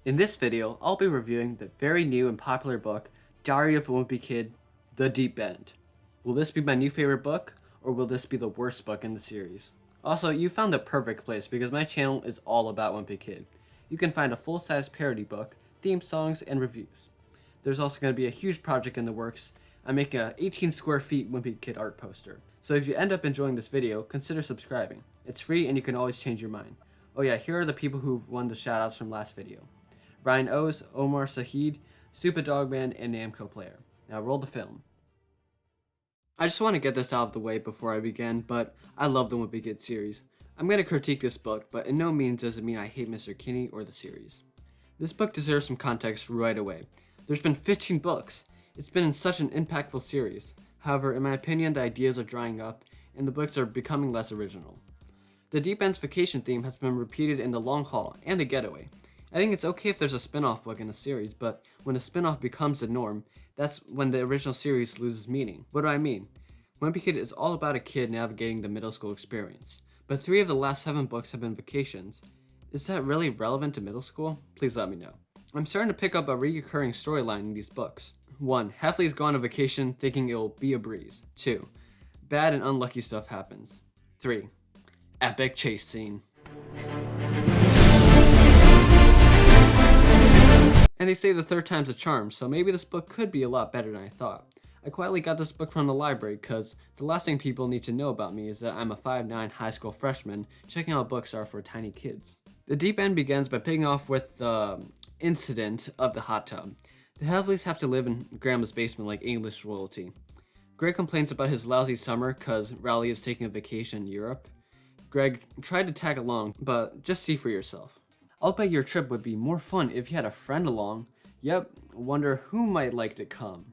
In this video, I'll be reviewing the very new and popular book, Diary of a Wimpy Kid, The Deep End. Will this be my new favorite book, or will this be the worst book in the series? Also, you found the perfect place because my channel is all about Wimpy Kid. You can find a full-size parody book, theme songs, and reviews. There's also going to be a huge project in the works. I'm making a 18 square feet Wimpy Kid art poster. So if you end up enjoying this video, consider subscribing. It's free and you can always change your mind. Oh yeah, here are the people who won the shoutouts from last video. Ryan O's, Omar Sahid, Super Dogman, and Namco Player. Now roll the film. I just want to get this out of the way before I begin, but I love the Wimpy Kid series. I'm going to critique this book, but in no means does it mean I hate Mr. Kinney or the series. This book deserves some context right away. There's been 15 books. It's been in such an impactful series. However, in my opinion, the ideas are drying up, and the books are becoming less original. The Deep End's vacation theme has been repeated in The Long Haul and The Getaway. I think it's okay if there's a spin-off book in a series, but when a spin-off becomes the norm, that's when the original series loses meaning. What do I mean? Wimpy Kid is all about a kid navigating the middle school experience, but 3 of the last 7 books have been vacations. Is that really relevant to middle school? Please let me know. I'm starting to pick up a recurring storyline in these books. 1. Heffley's gone on vacation thinking it'll be a breeze. 2. Bad and unlucky stuff happens. 3. Epic chase scene. And they say the third time's a charm, so maybe this book could be a lot better than I thought. I quietly got this book from the library because the last thing people need to know about me is that I'm a 5'9" high school freshman checking out books are for tiny kids. The Deep End begins by picking off with the incident of the hot tub. The Heffleys have to live in Grandma's basement like English royalty. Greg complains about his lousy summer because Rowley is taking a vacation in Europe. Greg tried to tag along, but just see for yourself. I'll bet your trip would be more fun if you had a friend along. Yep, wonder who might like to come.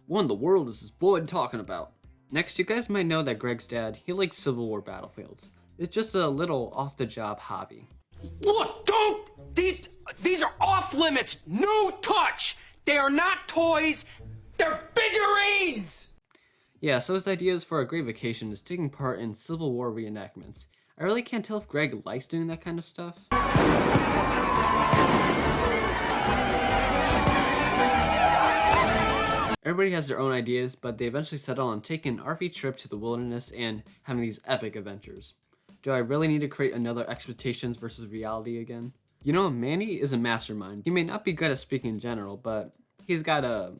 What in the world is this boy talking about? Next, you guys might know that Greg's dad, he likes Civil War battlefields. It's just a little off-the-job hobby. Look, don't! These are off limits! No touch! They are not toys! They're figurines! Yeah, so his ideas for a great vacation is taking part in Civil War reenactments. I really can't tell if Greg likes doing that kind of stuff. Everybody has their own ideas, but they eventually settle on taking an RV trip to the wilderness and having these epic adventures. Do I really need to create another expectations versus reality again? You know, Manny is a mastermind. He may not be good at speaking in general, but he's got a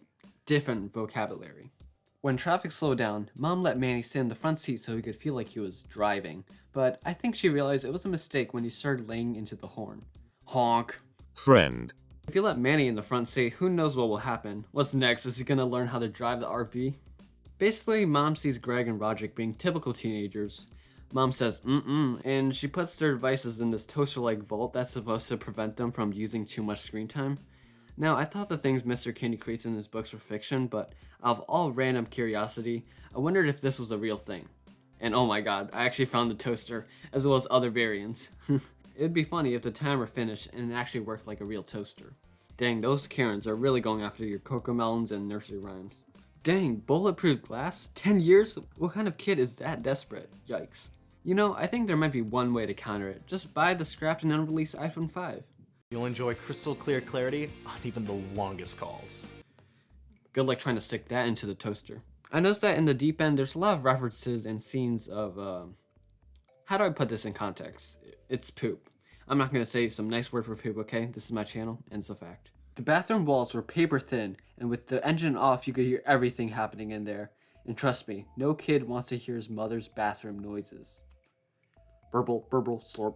different vocabulary. When traffic slowed down, Mom let Manny sit in the front seat so he could feel like he was driving, but I think she realized it was a mistake when he started laying into the horn. Honk. Friend. If you let Manny in the front seat, who knows what will happen? What's next? Is he gonna learn how to drive the RV? Basically, Mom sees Greg and Roderick being typical teenagers. Mom says, and she puts their devices in this toaster-like vault that's supposed to prevent them from using too much screen time. Now, I thought the things Mr. Kinney creates in his books were fiction, but out of all random curiosity, I wondered if this was a real thing. And oh my god, I actually found the toaster, as well as other variants. It'd be funny if the timer finished and it actually worked like a real toaster. Dang, those Karens are really going after your cocomelons and nursery rhymes. Dang, bulletproof glass? 10 years? What kind of kid is that desperate? Yikes. You know, I think there might be one way to counter it. Just buy the scrapped and unreleased iPhone 5. You'll enjoy crystal clear clarity on even the longest calls. Good luck trying to stick that into the toaster. I noticed that in the Deep End, there's a lot of references and scenes of, how do I put this in context? It's poop. I'm not going to say some nice word for poop, okay? This is my channel, and it's a fact. The bathroom walls were paper thin, and with the engine off, you could hear everything happening in there. And trust me, no kid wants to hear his mother's bathroom noises. Burble, burble, slurp.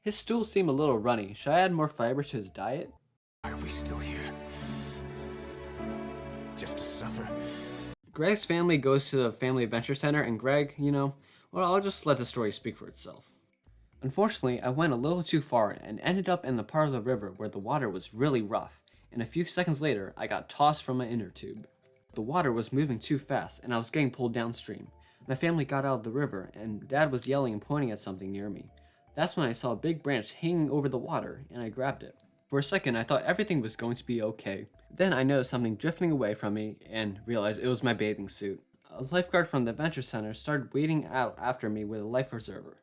His stools seem a little runny. Should I add more fiber to his diet? Are we still here? Just to suffer? Greg's family goes to the Family Adventure Center, and Greg, well, I'll just let the story speak for itself. Unfortunately, I went a little too far and ended up in the part of the river where the water was really rough, and a few seconds later, I got tossed from my inner tube. The water was moving too fast, and I was getting pulled downstream. My family got out of the river, and Dad was yelling and pointing at something near me. That's when I saw a big branch hanging over the water, and I grabbed it. For a second, I thought everything was going to be okay. Then I noticed something drifting away from me, and realized it was my bathing suit. A lifeguard from the Adventure Center started wading out after me with a life preserver.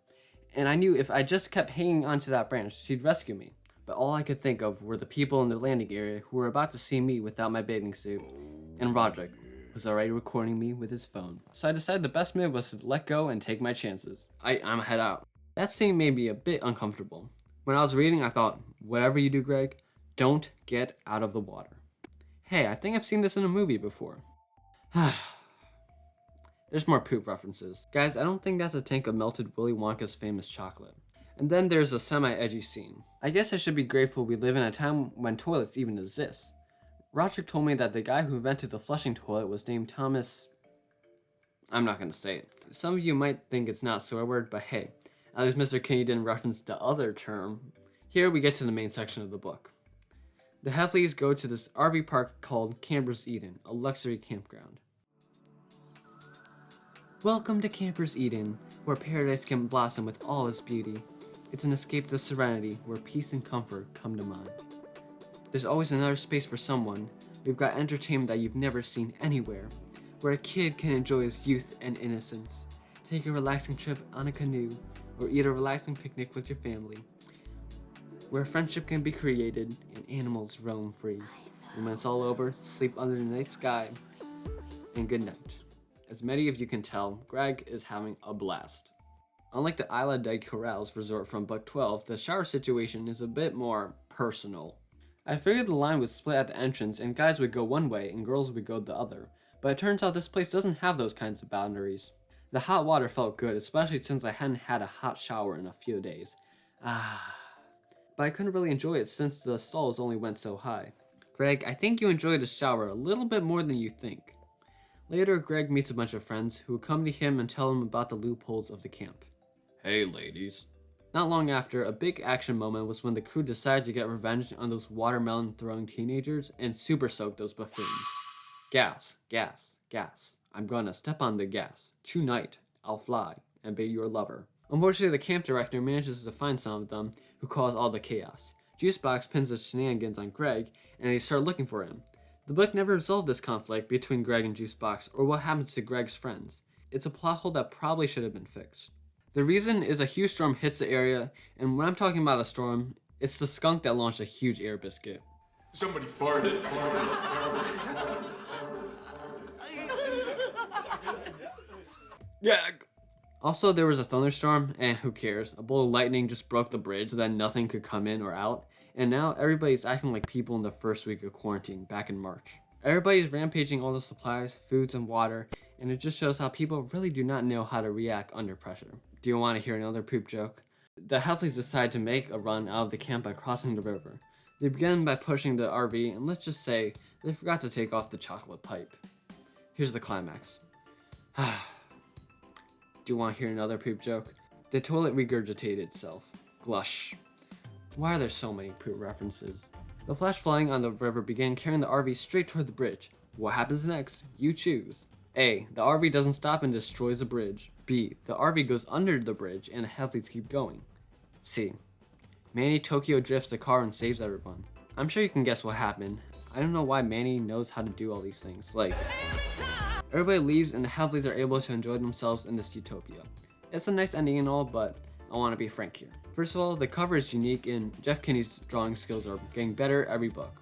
And I knew if I just kept hanging onto that branch, she'd rescue me. but all I could think of were the people in the landing area who were about to see me without my bathing suit, and Roderick was already recording me with his phone. So I decided the best move was to let go and take my chances. I'm head out. That scene made me a bit uncomfortable. When I was reading, I thought, whatever you do, Greg, don't get out of the water. Hey, I think I've seen this in a movie before. There's more poop references. Guys, I don't think that's a tank of melted Willy Wonka's famous chocolate. And then there's a semi-edgy scene. I guess I should be grateful we live in a time when toilets even exist. Roderick told me that the guy who invented the flushing toilet was named Thomas... I'm not gonna say it. Some of you might think it's not a swear word, but hey, at least Mr. Kinney didn't reference the other term. Here we get to the main section of the book. The Heffleys go to this RV park called Camper's Eden, a luxury campground. Welcome to Camper's Eden, where paradise can blossom with all its beauty. It's an escape to serenity, where peace and comfort come to mind. There's always another space for someone. We've got entertainment that you've never seen anywhere, where a kid can enjoy his youth and innocence, take a relaxing trip on a canoe, or eat a relaxing picnic with your family, where friendship can be created and animals roam free. And when it's all over, sleep under the night sky, and good night. As many of you can tell, Greg is having a blast. Unlike the Isla de Corrales resort from Book 12, the shower situation is a bit more personal. I figured the line would split at the entrance and guys would go one way and girls would go the other, but it turns out this place doesn't have those kinds of boundaries. The hot water felt good, especially since I hadn't had a hot shower in a few days. But I couldn't really enjoy it since the stalls only went so high. Greg, I think you enjoyed the shower a little bit more than you think. Later, Greg meets a bunch of friends who accompany him and tell him about the loopholes of the camp. Hey ladies. Not long after, a big action moment was when the crew decided to get revenge on those watermelon-throwing teenagers and super soak those buffoons. Gas, gas, gas. I'm gonna step on the gas. Tonight, I'll fly and be your lover. Unfortunately, the camp director manages to find some of them who cause all the chaos. Juicebox pins the shenanigans on Greg, and they start looking for him. The book never resolved this conflict between Greg and Juicebox, or what happens to Greg's friends. It's a plot hole that probably should have been fixed. The reason is a huge storm hits the area, and when I'm talking about a storm, it's the skunk that launched a huge air biscuit. Somebody farted. Yeah. Also, there was a thunderstorm, and who cares? A bolt of lightning just broke the bridge so that nothing could come in or out, and now everybody's acting like people in the first week of quarantine back in March. Everybody's rampaging all the supplies, foods, and water, and it just shows how people really do not know how to react under pressure. Do you want to hear another poop joke? The Heffleys decide to make a run out of the camp by crossing the river. They begin by pushing the RV, and let's just say they forgot to take off the chocolate pipe. Here's the climax. Do you want to hear another poop joke? The toilet regurgitated itself. Glush. Why are there so many poop references? The flash flying on the river began carrying the RV straight toward the bridge. What happens next? You choose. A. The RV doesn't stop and destroys the bridge. B. The RV goes under the bridge and the Heffleys keep going. C. Manny Tokyo drifts the car and saves everyone. I'm sure you can guess what happened. I don't know why Manny knows how to do all these things. Like, everybody leaves and the Heffleys are able to enjoy themselves in this utopia. It's a nice ending and all, but I want to be frank here. First of all, the cover is unique and Jeff Kinney's drawing skills are getting better every book.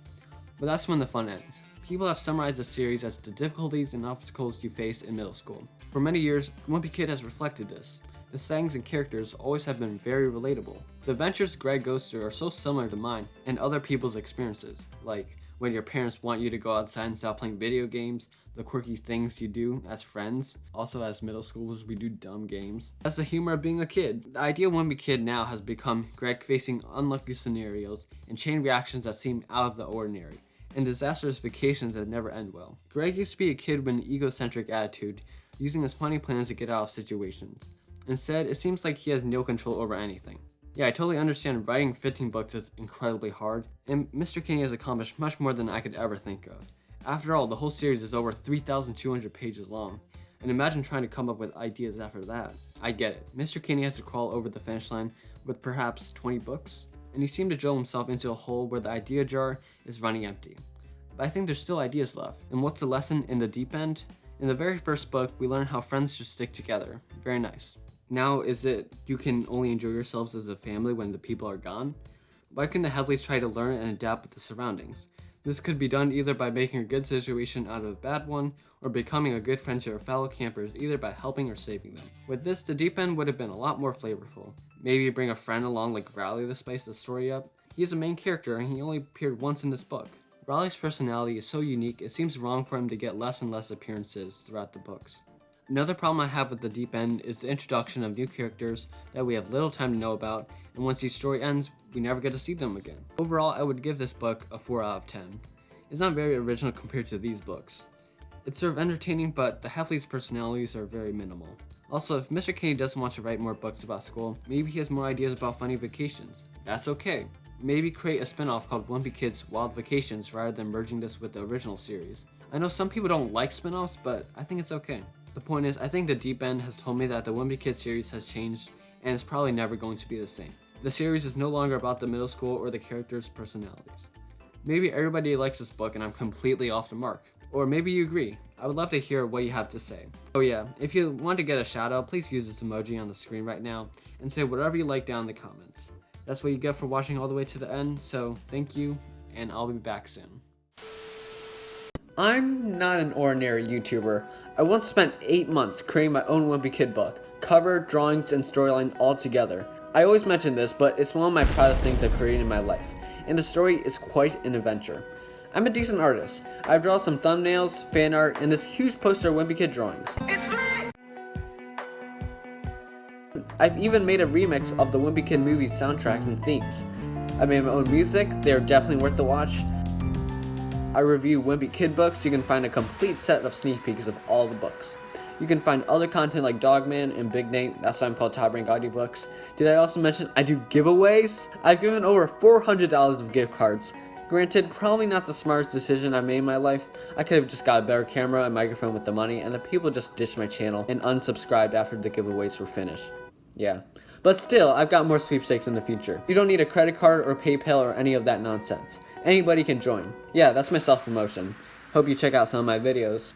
But that's when the fun ends. People have summarized the series as the difficulties and obstacles you face in middle school. For many years, Wimpy Kid has reflected this. The settings and characters always have been very relatable. The adventures Greg goes through are so similar to mine and other people's experiences, like when your parents want you to go outside and stop playing video games, the quirky things you do as friends. Also, as middle schoolers, we do dumb games. That's the humor of being a kid. The ideal Wimpy Kid now has become Greg facing unlucky scenarios and chain reactions that seem out of the ordinary, and disastrous vacations that never end well. Greg used to be a kid with an egocentric attitude, using his funny plans to get out of situations. Instead, it seems like he has no control over anything. Yeah, I totally understand writing 15 books is incredibly hard, and Mr. Kinney has accomplished much more than I could ever think of. After all, the whole series is over 3,200 pages long, and imagine trying to come up with ideas after that. I get it. Mr. Kinney has to crawl over the finish line with perhaps 20 books, and he seemed to drill himself into a hole where the idea jar is running empty. But I think there's still ideas left. And what's the lesson in the deep end? In the very first book, we learn how friends should stick together. Very nice. Now, is it you can only enjoy yourselves as a family when the people are gone? Why couldn't the Heavleys try to learn and adapt with the surroundings? This could be done either by making a good situation out of a bad one, or becoming a good friend to your fellow campers either by helping or saving them. With this, the deep end would have been a lot more flavorful. Maybe bring a friend along like Raleigh to spice the story up. He is a main character and he only appeared once in this book. Raleigh's personality is so unique, it seems wrong for him to get less and less appearances throughout the books. Another problem I have with the deep end is the introduction of new characters that we have little time to know about, and once each story ends, we never get to see them again. Overall, I would give this book a 4 out of 10. It's not very original compared to these books. It's sort of entertaining, but the Heavleys' personalities are very minimal. Also, if Mr. Kenny doesn't want to write more books about school, maybe he has more ideas about funny vacations. That's okay. Maybe create a spin-off called Wimpy Kid's Wild Vacations rather than merging this with the original series. I know some people don't like spin-offs, but I think it's okay. The point is, I think the deep end has told me that the Wimpy Kid series has changed and it's probably never going to be the same. The series is no longer about the middle school or the characters' personalities. Maybe everybody likes this book and I'm completely off the mark. Or maybe you agree. I would love to hear what you have to say. Oh yeah, if you want to get a shout out, please use this emoji on the screen right now and say whatever you like down in the comments. That's what you get for watching all the way to the end, so thank you, and I'll be back soon. I'm not an ordinary YouTuber. I once spent 8 months creating my own Wimpy Kid book. Cover, drawings, and storyline all together. I always mention this, but it's one of my proudest things I've created in my life, and the story is quite an adventure. I'm a decent artist. I've drawn some thumbnails, fan art, and this huge poster of Wimpy Kid drawings. I've even made a remix of the Wimpy Kid movie soundtracks and themes. I made my own music, they are definitely worth the watch. I review Wimpy Kid books, you can find a complete set of sneak peeks of all the books. You can find other content like Dogman and Big Nate, that's why I'm called Top Rank Audiobooks. Did I also mention I do giveaways? I've given over $400 of gift cards. Granted, probably not the smartest decision I've made in my life. I could have just got a better camera and microphone with the money, and the people just ditched my channel and unsubscribed after the giveaways were finished. Yeah. But still, I've got more sweepstakes in the future. You don't need a credit card or PayPal or any of that nonsense. Anybody can join. Yeah, that's my self-promotion. Hope you check out some of my videos.